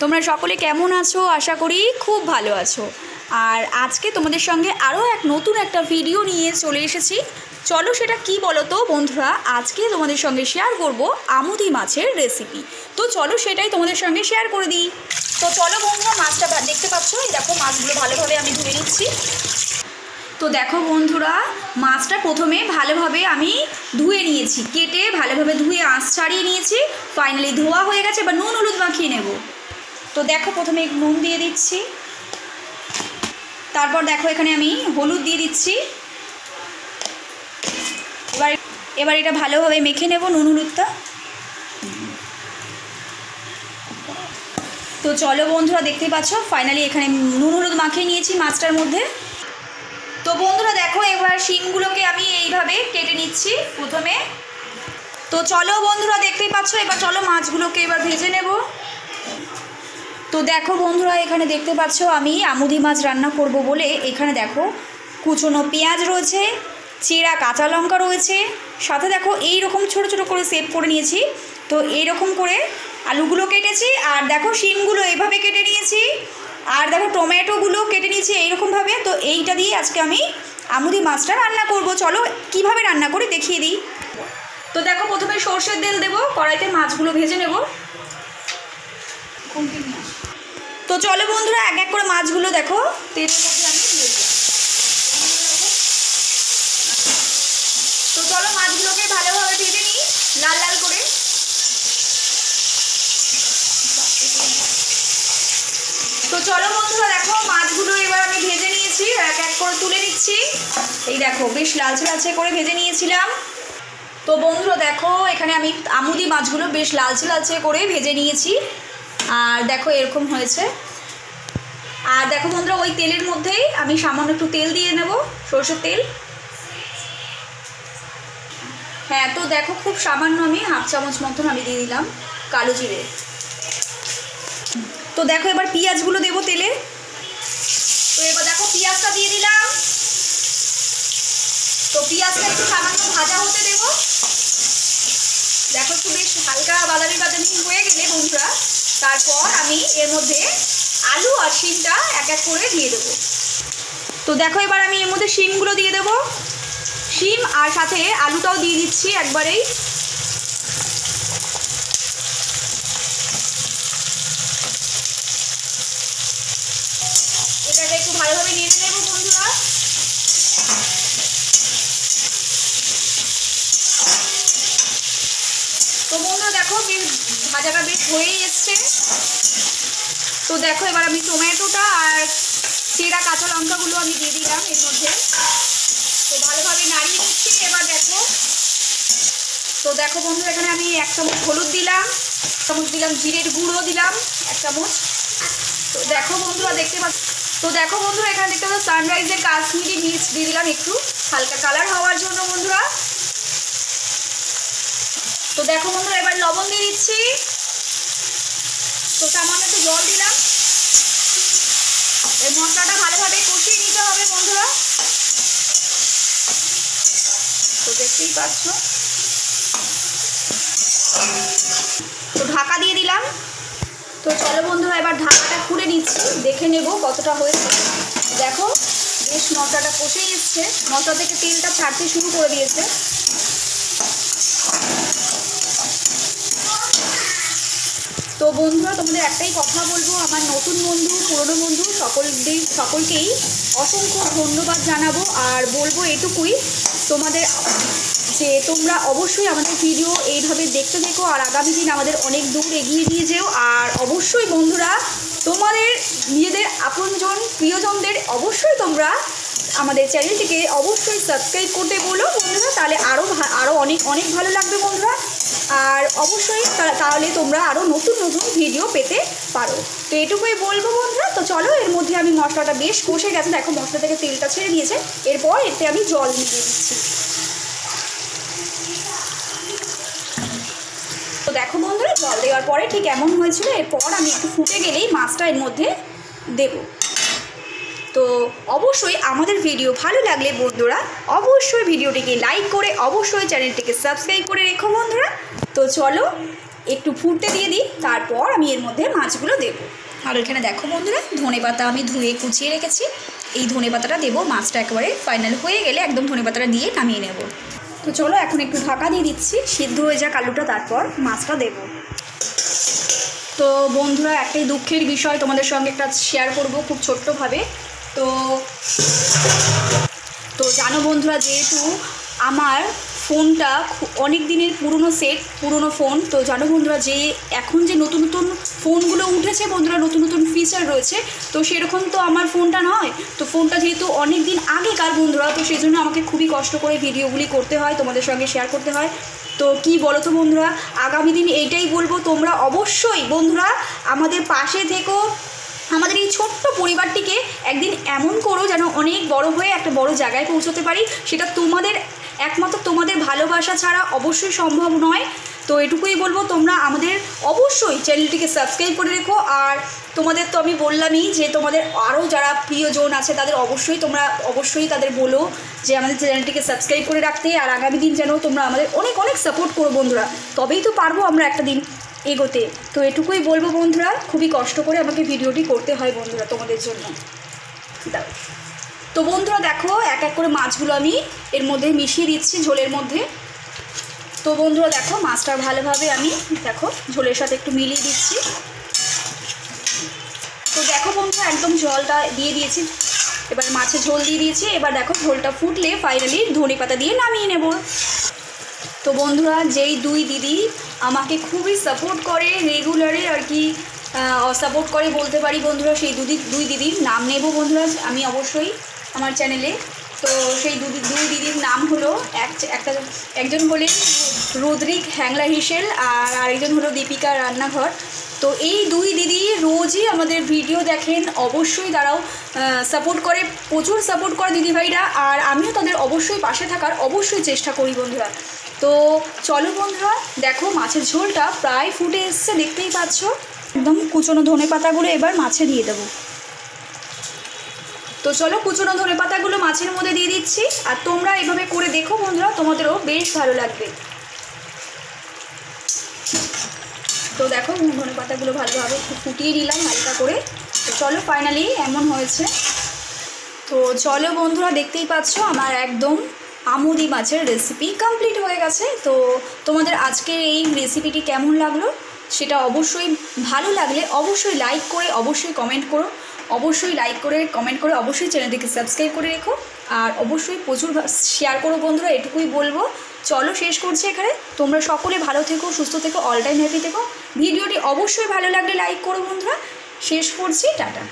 তোমরা সকলে কেমন আছো? আশা করি খুব ভালো আছো। আর আজকে তোমাদের সঙ্গে আরও নতুন একটা ভিডিও নিয়ে চলে এসেছি। চলো সেটা কি বলো তো বন্ধুরা, আজকে তোমাদের সঙ্গে শেয়ার করব আমুদি মাছের রেসিপি। তো চলো সেটাই তোমাদের সঙ্গে শেয়ার করে দিই। তো চলো বন্ধুরা, মাছটা দেখতে পাচ্ছ, দেখো মাছগুলো ভালোভাবে আমি ধুয়ে নিচ্ছি। তো দেখো বন্ধুরা, মাছটা প্রথমে ভালোভাবে আমি ধুয়ে নিয়েছি, কেটে ভালোভাবে ধুয়ে আঁশ ছাড়িয়ে নিয়েছি। ফাইনালি ধোয়া হয়ে গেছে, এবার নুন হলুদ মাখিয়ে নেব। তো দেখো প্রথমে নুন দিয়ে দিচ্ছি, তারপর দেখো এখানে আমি হলুদ দিয়ে দিচ্ছি। এবার এটা ভালোভাবে মেখে নেব নুন হলুদটা। তো চলো বন্ধুরা, দেখতেই পাচ্ছ ফাইনালি এখানে নুন হলুদ মাখিয়ে নিয়েছি মাছটার মধ্যে। তো বন্ধুরা দেখো, এবার শিমগুলোকে আমি এইভাবে কেটে নিচ্ছি প্রথমে। তো চলো বন্ধুরা, দেখতেই পাচ্ছ, এবার চলো মাছগুলোকে এবার ভেজে নেব। তো দেখো বন্ধুরা, এখানে দেখতে পাচ্ছ আমি আমুদি মাছ রান্না করব বলে এখানে দেখো কুচনো পেঁয়াজ রয়েছে, চেরা কাঁচা লঙ্কা রয়েছে, সাথে দেখো এই রকম ছোট ছোট করে সেভ করে নিয়েছি। তো এইরকম করে আলুগুলো কেটেছি, আর দেখো শিমগুলো এইভাবে কেটে নিয়েছি, আর দেখো টমেটোগুলো কেটে নিয়েছি এইরকমভাবে। তো এইটা দিয়ে আজকে আমি আমুদি মাছটা রান্না করব। চলো কিভাবে রান্না করি দেখিয়ে দিই। তো দেখো প্রথমে সর্ষের তেল দেবো, কড়াইতে মাছগুলো ভেজে নেব। তো চলো বন্ধুরা, এক এক করে মাছগুলো দেখো তেলের মধ্যে আমি দিয়ে দিই। তো চলো মাছগুলোকে ভালোভাবে ভেজে নিই লাল লাল করে। তো চলো বন্ধুরা দেখো, মাছগুলো এবার আমি ভেজে নিয়েছি, এক এক করে তুলে নিচ্ছি। এই দেখো বেশ লালচে লালচে করে ভেজে নিয়েছিলাম। তো বন্ধুরা দেখো, এখানে আমি আমুদি মাছগুলো বেশ লালচে লালচে করে ভেজে নিয়েছি, আর দেখো এরকম হয়েছে। আর দেখো বন্ধুরা, ওই তেলের মধ্যেই আমি সামান্য একটু তেল দিয়ে নেব, সরষের তেল। হ্যাঁ, তো দেখো খুব সামান্য আমি হাফ চামচ মতন আমি দিয়ে দিলাম কালো জিরে। তো দেখো এবার পেঁয়াজগুলো দেবো তেলে। তো এবার দেখো পেঁয়াজটা দিয়ে দিলাম। তো পেঁয়াজটা একটু সামান্য ভাজা হতে দেব। দেখো একটু বেশ হালকা বাদামি বাদামি হয়ে গেলে বন্ধুরা, তারপর আমি এর মধ্যে আলু আর শিমটা এক এক করে দিয়ে দেবো। তো দেখো এবার আমি এর মধ্যে শিমগুলো দিয়ে দেবো, শিম আর সাথে আলুটাও দিয়ে দিচ্ছি একবারেই। এটাকে একটু ভালোভাবে নেড়ে নেবো বন্ধুরা। তো বন্ধুরা দেখো বেশ ভাজাটা বেশ হয়েই এসছে। তো দেখো এবার আমি টমেটোটা আর চেরা কাঁচা লঙ্কাগুলো আমি দিয়ে দিলাম এর মধ্যে। তো ভালোভাবে নাড়িয়ে নিচ্ছি এবার দেখো। তো দেখো বন্ধুরা, এখানে আমি 1 চামচ হলুদ দিলাম, 1 চামচ দিলাম জিরের গুঁড়ো দিলাম 1 চামচ। তো দেখো বন্ধুরা দেখতে পাচ্ছ, তো দেখো বন্ধুরা এখানে দেখতে পাচ্ছ সানরাইজের কাশ্মীরি মির্চ দিয়ে দিলাম একটু হালকা কালার হওয়ার জন্য বন্ধুরা। তো দেখো বন্ধুরা এবার লবণ দিয়ে দিচ্ছি। তো সামান্য একটু জল দিলাম। এই মশলাটা ভালোভাবে কষিয়ে নিতে হবে বন্ধুরা। তো দেখতেই পাচ্ছ, তো ঢাকা দিয়ে দিলাম। তো চলো বন্ধুরা, এবার ঢাকাটা খুলে নিচ্ছি, দেখে নেব কতটা হয়েছে। দেখো বেশ মশলাটা কষেই এসছে, মশলা থেকে তেলটা ছাড়তে শুরু করে দিয়েছে। তো বন্ধুরা তোমাদের একটাই কথা বলবো, আমার নতুন বন্ধু পুরনো বন্ধু সকলকেই অসংখ্য ধন্যবাদ জানাবো। আর বলবো এটুকুই তোমাদের, যে তোমরা অবশ্যই আমাদের ভিডিও এইভাবে দেখতে থেকো, আর আগামী দিন আমাদের অনেক দূর এগিয়ে নিয়ে যেও। আর অবশ্যই বন্ধুরা তোমাদের নিজেদের আপনজন প্রিয়জনদের অবশ্যই তোমরা আমাদের চ্যানেলটিকে অবশ্যই সাবস্ক্রাইব করতে বলো বন্ধুরা, তাহলে আরও অনেক অনেক ভালো লাগবে বন্ধুরা। আর অবশ্যই তাহলে তোমরা আরও নতুন নতুন ভিডিও পেতে পারো। তো এটুকুই বলবো বন্ধুরা। তো চলো, এর মধ্যে আমি মশলাটা বেশ কষে গেছে, দেখো মশলা থেকে তেলটা ছেড়ে দিয়েছে। এরপর এতে আমি জল দিয়ে দিচ্ছি। তো দেখো বন্ধুরা, জল দেওয়ার পরে ঠিক এমন হয়েছিল। এরপর আমি একটু ফুটে গেলেই মাছটা এর মধ্যে দেব। তো অবশ্যই আমাদের ভিডিও ভালো লাগলে বন্ধুরা অবশ্যই ভিডিওটিকে লাইক করে অবশ্যই চ্যানেলটিকে সাবস্ক্রাইব করে রেখো বন্ধুরা। তো চলো একটু ফুটতে দিয়ে দিই, তারপর আমি এর মধ্যে মাছগুলো দেবো। আর এখানে দেখো বন্ধুরা, ধনেপাতা আমি ধুয়ে কুচিয়ে রেখেছি, এই ধনেপাতাটা দেবো। মাছটা একেবারে ফাইনাল হয়ে গেলে একদম ধনেপাতাটা দিয়ে নামিয়ে নেব। তো চলো এখন একটু ঢাকা দিয়ে দিচ্ছি, সিদ্ধ হয়ে যাক আলুটা, তারপর মাছটা দেবো। তো বন্ধুরা, একটাই দুঃখের বিষয় তোমাদের সঙ্গে একটা শেয়ার করব খুব ছোট্টভাবে। তো জানো বন্ধুরা, যেহেতু আমার ফোনটা অনেক দিনের পুরনো ফোন, তো জানো বন্ধুরা যে এখন যে নতুন নতুন ফোনগুলো উঠেছে বন্ধুরা, নতুন নতুন ফিচার রয়েছে, তো সেরকম তো আমার ফোনটা নয়। তো ফোনটা যেহেতু অনেক দিন আগেকার বন্ধুরা, তো সেই জন্য আমাকে খুবই কষ্ট করে ভিডিওগুলি করতে হয়, তোমাদের সঙ্গে শেয়ার করতে হয়। তো কি বলো তো বন্ধুরা, আগামী দিন এইটাই বলবো, তোমরা অবশ্যই বন্ধুরা আমাদের পাশে থেকো, আমাদের এই ছোট্ট পরিবারটিকে একদিন এমন করো যেন অনেক বড় হয়ে একটা বড় জায়গায় পৌঁছতে পারি। সেটা একমাত্র তোমাদের ভালোবাসা ছাড়া অবশ্যই সম্ভব নয়। তো এটুকুই বলবো, তোমরা আমাদের অবশ্যই চ্যানেলটিকে সাবস্ক্রাইব করে রেখো। আর তোমাদের তো আমি বললামই যে তোমাদের আরও যারা প্রিয়জন আছে তাদের অবশ্যই তাদের বলো যে আমাদের চ্যানেলটিকে সাবস্ক্রাইব করে রাখতে। আর আগামী দিন যেন তোমরা আমাদের অনেক অনেক সাপোর্ট করো বন্ধুরা, তবেই তো পারবো আমরা একটা দিন এগোতে। তো এটুকুই বলবো বন্ধুরা, খুবই কষ্ট করে আমাকে ভিডিওটি করতে হয় বন্ধুরা তোমাদের জন্য। তো বন্ধুরা দেখো, এক এক করে মাছগুলো আমি এর মধ্যে মিশিয়ে দিচ্ছি ঝোলের মধ্যে। তো বন্ধুরা দেখো, মাছটা ভালোভাবে আমি দেখো ঝোলের সাথে একটু মিলিয়ে দিচ্ছি। তো দেখো বন্ধুরা, একদম জলটা দিয়ে দিয়েছি, এবার মাছের ঝোল দিয়ে দিয়েছি। এবার দেখো ঝোলটা ফুটলে ফাইনালি ধনেপাতা দিয়ে নামিয়ে নেব। তো বন্ধুরা, যেই দুই দিদি আমাকে খুবই সাপোর্ট করে রেগুলারে আর কি, সাপোর্ট করে বলতে পারি বন্ধুরা, সেই দুই দিদির নাম নেব বন্ধুরা আমি অবশ্যই আমার চ্যানেলে। তো সেই দুই দিদির নাম হলো, একজন হলেন রুদ্রিক হ্যাংলা হিসেল, আর আরেকজন হলো দীপিকা রান্নাঘর। তো এই দুই দিদি রোজই আমাদের ভিডিও দেখেন, অবশ্যই তারাও সাপোর্ট করে, প্রচুর সাপোর্ট করে দিদিভাইরা। আর আমিও তাদের অবশ্যই পাশে থাকার অবশ্যই চেষ্টা করি বন্ধুরা। তো চলো বন্ধুরা, দেখো মাছের ঝোলটা প্রায় ফুটে এসছে, দেখতেই পাচ্ছ। একদম কুচনো ধনেপাতাগুলো এবার মাছে দিয়ে দেবো। তো চলো কুচনো ধনেপাতাগুলো মাছের মধ্যে দিয়ে দিচ্ছি। আর তোমরা এভাবে করে দেখো বন্ধুরা, তোমাদেরও বেশ ভালো লাগবে। তো দেখো ধনেপাতাগুলো ভালোভাবে একটু ফুটিয়ে নিলাম হালকা করে। তো চলো ফাইনালি এমন হয়েছে। তো চলো বন্ধুরা, দেখতেই পাচ্ছ আমার একদম আমুদি মাছের রেসিপি কমপ্লিট হয়ে গেছে। তো তোমাদের আজকের এই রেসিপিটি কেমন লাগলো সেটা অবশ্যই ভালো লাগলে অবশ্যই লাইক করে অবশ্যই কমেন্ট করো, অবশ্যই লাইক করে কমেন্ট করে অবশ্যই চ্যানেলটিকে সাবস্ক্রাইব করে রেখো। আর অবশ্যই প্রচুর শেয়ার করো বন্ধুরা, এটুকুই বলবো। চলো শেষ করছি এখানে। তোমরা সকলে ভালো থেকো, সুস্থ থেকো, অল টাইম হ্যাপি থেকো। ভিডিওটি অবশ্যই ভালো লাগলে লাইক করো বন্ধুরা। শেষ করছি, টাটা।